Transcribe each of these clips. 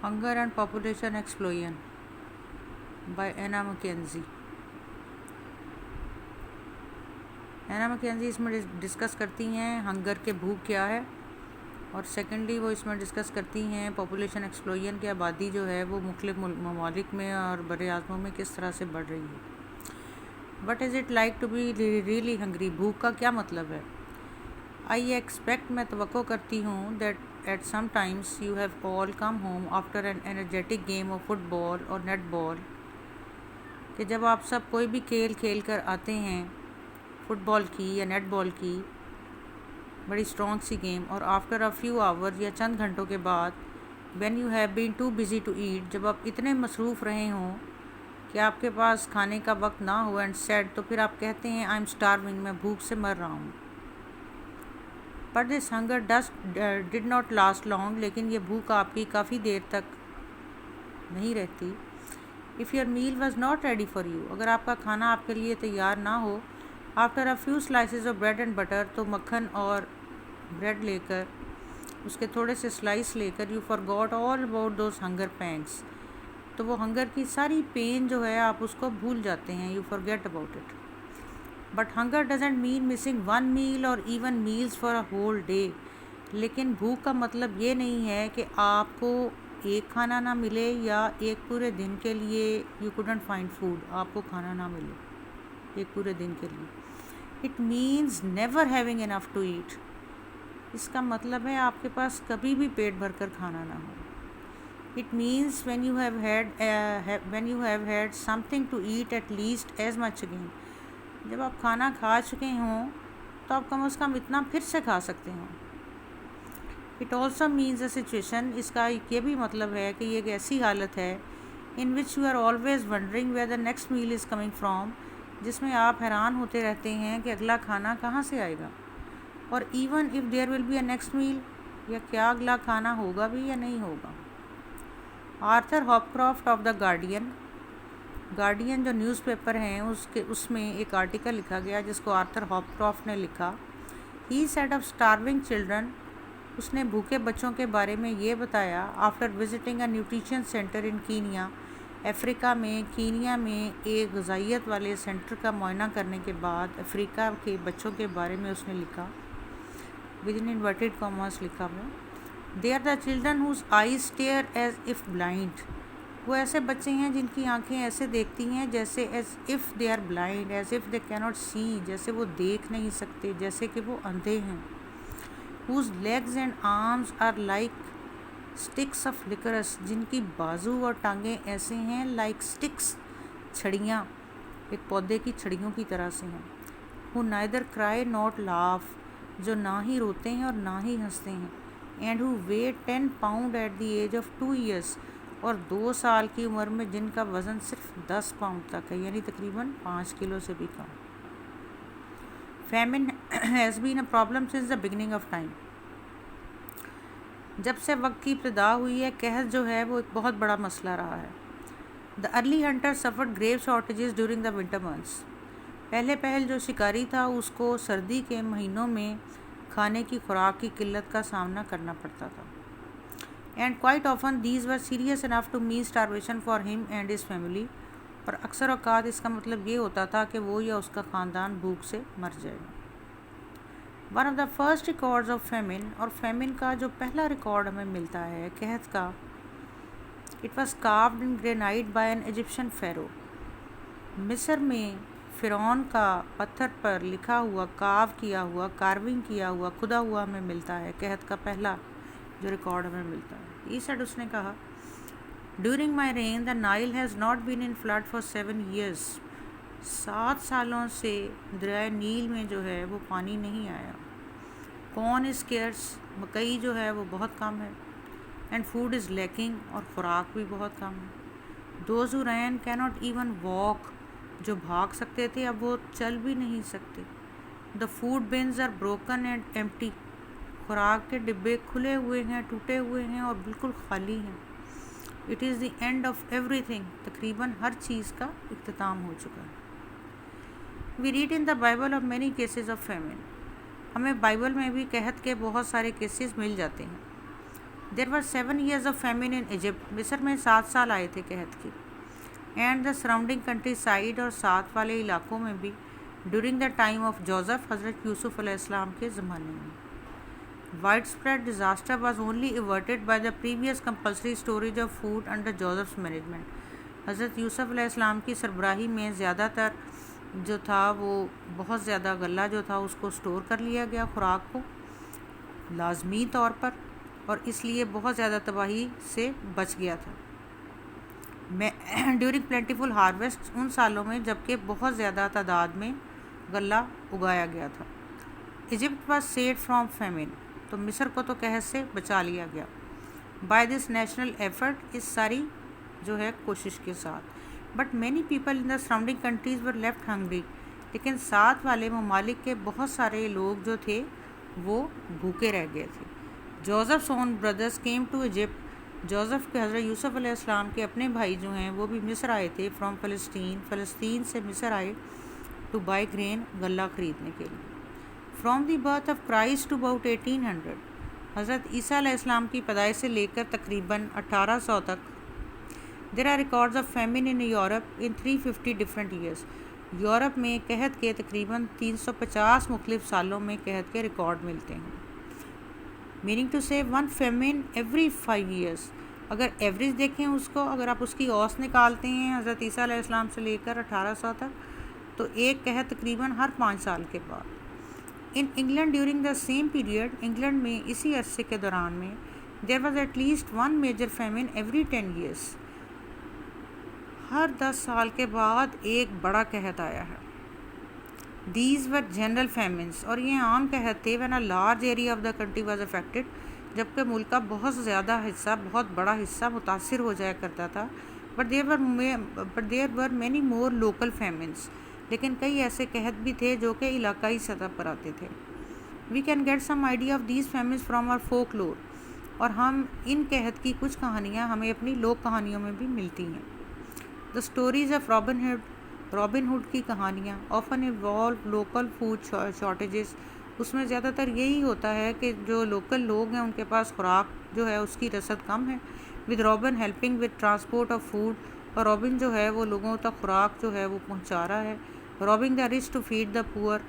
Hunger and Population Explosion by Anna McKenzie. اینا مکینزی اس میں discuss کرتی ہیں ہنگر کے بھوک کیا ہے، اور سیکنڈلی وہ اس میں ڈسکس کرتی ہیں پاپولیشن ایکسپلوژن کی آبادی جو ہے وہ مختلف ممالک میں اور بر اعظموں میں کس طرح سے بڑھ رہی ہے۔ What is it like to be really hungry? بھوک کا کیا مطلب ہے؟ آئی ایکسپیکٹ، میں توقع کرتی ہوں that at some times you have all come home after an energetic game of football اور نیٹ بال، کہ جب آپ سب کوئی بھی کھیل کھیل کر آتے ہیں، فٹ بال کی یا نیٹ بال کی بڑی اسٹرانگ سی گیم، اور آفٹر اے فیو آورز یا چند گھنٹوں کے بعد when you have been too busy to eat, جب آپ اتنے مصروف رہے ہوں کہ آپ کے پاس کھانے کا وقت نہ ہو، اینڈ سیڈ، تو پھر آپ کہتے ہیں آئی ایم اسٹارونگ، میں بھوک سے مر رہا ہوں۔ But this hunger did not last long, لیکن یہ بھوک آپ کی کافی دیر تک نہیں رہتی۔ If your meal was not ready for you, اگر آپ کا کھانا آپ کے لیے تیار نہ ہو، after a few slices of bread and butter, تو مکھن اور بریڈ لے کر، اس کے تھوڑے سے سلائس لے کر، you forgot all about those hunger pangs, تو وہ ہنگر کی ساری پین جو ہے آپ اس کو بھول جاتے ہیں، you forget about it. But hunger doesn't mean missing one meal اور even meals for a whole day, لیکن بھوک کا مطلب یہ نہیں ہے کہ آپ کو ایک کھانا نہ ملے یا ایک پورے دن کے لیے یو کوڈنٹ فائنڈ فوڈ، آپ کو کھانا نہ ملے ایک پورے دن کے لیے۔ It means never having enough to eat, اس کا مطلب ہے آپ کے پاس کبھی بھی پیٹ بھر کر کھانا نہ ہو۔ It means when you have had something to eat at least as much again, جب آپ کھانا کھا چکے ہوں تو آپ کم از کم اتنا پھر سے کھا سکتے ہوں۔ It also means a situation, اس کا یہ بھی مطلب ہے کہ یہ ایک ایسی حالت ہے in which you are always wondering where the next meal is coming from, جس میں آپ حیران ہوتے رہتے ہیں کہ اگلا کھانا کہاں سے آئے گا، اور even if there will be a next meal, یا کیا اگلا کھانا ہوگا بھی یا نہیں ہوگا۔ Arthur Hopcraft of the Guardian جو نیوز پیپر ہیں اس میں ایک آرٹیکل لکھا گیا جس کو آرتھر ہاپ کرافٹ نے لکھا۔ He said of starving children, اس نے بھوکے بچوں کے بارے میں یہ بتایا، after visiting a nutrition centre in Kenya, Africa میں کینیا میں ایک غذائیت والے سینٹر کا معائنہ کرنے کے بعد افریقہ کے بچوں کے بارے میں اس نے لکھا، ود ان انورٹیڈ کاماز لکھا ہوا، they are the children whose eyes stare as if blind, وہ ایسے بچے ہیں جن کی آنکھیں ایسے دیکھتی ہیں جیسے as if they are blind, as if they cannot see, جیسے وہ دیکھ نہیں سکتے، جیسے کہ وہ اندھے ہیں۔ whose legs and arms are like sticks of licorice، جن کی بازو اور ٹانگیں ایسے ہیں like sticks، چھڑیاں، ایک پودے کی چھڑیوں کی طرح سے ہیں۔ who neither cry nor laugh، جو نہ ہی روتے ہیں اور نہ ہی ہنستے ہیں۔ and who weigh 10 pound at the age of 2 years، اور 2 سال کی عمر میں جن کا وزن صرف 10 پاؤنڈ تک ہے، یعنی تقریباً 5 کلو سے بھی کم۔ Famine has been a problem since the beginning of time، جب سے وقت کی ابتدا ہوئی ہے قحط جو ہے وہ ایک بہت بڑا مسئلہ رہا ہے۔ The early hunter suffered grave shortages during the winter months، پہل جو شکاری تھا اس کو سردی کے مہینوں میں کھانے کی خوراک کی قلت کا سامنا کرنا پڑتا تھا۔ And quite often these were serious enough to mean starvation for him and his family، اور اکثر اوقات اس کا مطلب یہ ہوتا تھا کہ وہ یا اس کا خاندان بھوک سے مر جائے گا۔ One of the first records of famine, اور فیمن کا جو پہلا ریکارڈ ہمیں ملتا ہے قحط کا، it was carved in granite by an Egyptian pharaoh, مصر میں فرعون کا پتھر پر لکھا ہوا، کارونگ کیا ہوا، کھدا ہوا ہمیں ملتا ہے قحط کا پہلا جو ریکارڈ ہمیں ملتا ہے۔ سیڈ، اس نے کہا، during my reign the Nile has not been in flood for 7 years، 7 سالوں سے دریائے نیل میں جو ہے وہ پانی نہیں آیا۔ کارن از اسکیئرس، مکئی جو ہے وہ بہت کم ہے، اینڈ فوڈ از لیکنگ، اور خوراک بھی بہت کم ہے۔ Those who ran cannot even walk, جو بھاگ سکتے تھے اب وہ چل بھی نہیں سکتے۔ The food bins are broken and empty, خوراک کے ڈبے کھلے ہوئے ہیں، ٹوٹے ہوئے ہیں اور بالکل خالی ہیں۔ It is the end of ایوری تھنگ، تقریباً ہر چیز کا اختتام ہو چکا ہے۔ We read in the Bible of many cases of famine, ہمیں بائبل میں بھی قحط کے بہت سارے کیسز مل جاتے ہیں۔ There was 7 years of famine in Egypt, مصر میں 7 سال آئے تھے قحط کی. And the surrounding countryside اور ساتھ والے علاقوں میں بھی during the time of Joseph, حضرت یوسف علیہ السلام کے زمانے میں. Widespread disaster was only averted by the previous compulsory storage of food under Joseph's management. حضرت یوسف علیہ السلام کی سربراہی میں زیادہ تر جو تھا وہ بہت زیادہ غلہ جو تھا اس کو اسٹور کر لیا گیا خوراک کو لازمی طور پر، اور اس لیے بہت زیادہ تباہی سے بچ گیا تھا. ڈیورنگ پلینٹیفل ہارویسٹ، ان سالوں میں جب کہ بہت زیادہ تعداد میں غلہ اگایا گیا تھا. Egypt was saved from famine, تو مصر کو تو قحط سے بچا لیا گیا. بائی دس نیشنل ایفرٹ، اس ساری جو ہے کوشش کے ساتھ. But many people in the surrounding countries were left hungry, لیکن ساتھ والے ممالک کے بہت سارے لوگ جو تھے وہ بھوکے رہ گئے تھے. Joseph's own brothers came to Egypt, Joseph کے حضرت یوسف علیہ السلام کے اپنے بھائی جو ہیں وہ بھی مصر آئے تھے. فرام فلسطین سے مصر آئے ٹو بائی گرین، غلہ خریدنے کے لیے. From the birth of Christ to about 1800، حضرت عیسیٰ علیہ السلام کی پیدائش سے لے کر تقریباً 1800 تک. There are records of famine in Europe in 350 different years. Europe میں قحط کے تقریباً 350 مختلف سالوں میں قحط کے ریکارڈ ملتے ہیں. میننگ ٹو سے 1 فیمن ایوری 5 ایئرس. اگر ایوریج دیکھیں اس کو، اگر آپ اس کی اوس نکالتے ہیں حضرت عیسیٰ علیہ السلام سے لے کر 1800 تک، تو ایک قحط تقریباً ہر 5 سال کے بعد. In England during the same period, England میں اسی عرصے کے دوران میں there was at least 1 major famine every 10 years. ہر 10 سال کے بعد ایک بڑا قحط آیا ہے. دیز ور جنرل فیمنس، اور یہ عام قحط تھے. When a large area of the country was affected, جبکہ ملک کا بہت زیادہ حصہ، بہت بڑا حصہ متاثر ہو جایا کرتا تھا. But there were many more local famines, لیکن کئی ایسے قحط بھی تھے جو کہ علاقائی سطح پر آتے تھے. We can get some idea of these famines from our folklore, اور ہم ان قحط کی کچھ کہانیاں ہمیں اپنی لوک کہانیوں میں بھی ملتی ہیں. The stories of Robin Hood کی کہانیاں often involve local food shortages. اس میں زیادہ تر یہی ہوتا ہے کہ جو لوکل لوگ ہیں ان کے پاس خوراک جو ہے اس کی رسد کم ہے. With robin helping with transport of food, اور رابن جو ہے وہ لوگوں تک خوراک جو ہے وہ پہنچا رہا ہے. رابنگ دا رچ ٹو فیڈ دا پور،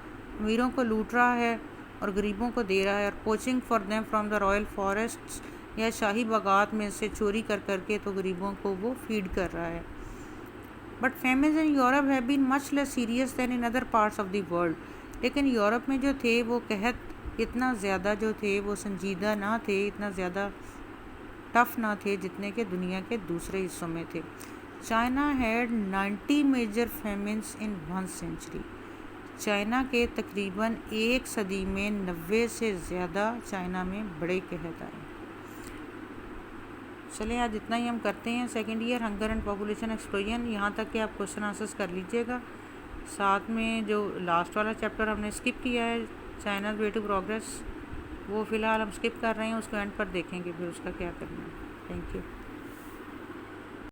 امیروں کو لوٹ رہا ہے اور غریبوں کو دے رہا ہے. اور poaching for them from the royal forests, یا شاہی باغات میں سے چوری کر کے تو غریبوں کو وہ فیڈ کر رہا ہے. But famines in Europe have been much less serious than in other parts of the world. لیکن یورپ میں جو تھے وہ قحط اتنا زیادہ جو تھے وہ سنجیدہ نہ تھے، اتنا زیادہ ٹف نہ تھے جتنے کہ دنیا کے دوسرے حصوں میں تھے. چائنا ہیڈ 90 میجر فیمنس ان 1 سینچری. چائنا کے تقریباً 1 صدی میں 90 سے زیادہ چائنا میں بڑے قحط آئے. چلیں آج اتنا ہی ہم کرتے ہیں. Second are hunger and population explosion, یہاں تک کہ آپ کوشچن آنسرس کر لیجیے گا. ساتھ میں جو لاسٹ والا چیپٹر ہم نے اسکپ کیا ہے، چائناز وے ٹو پروگریس، وہ فی الحال ہم اسکپ کر رہے ہیں. اس کو اینڈ پر دیکھیں گے پھر اس کا کیا کرنا ہے. Thank you.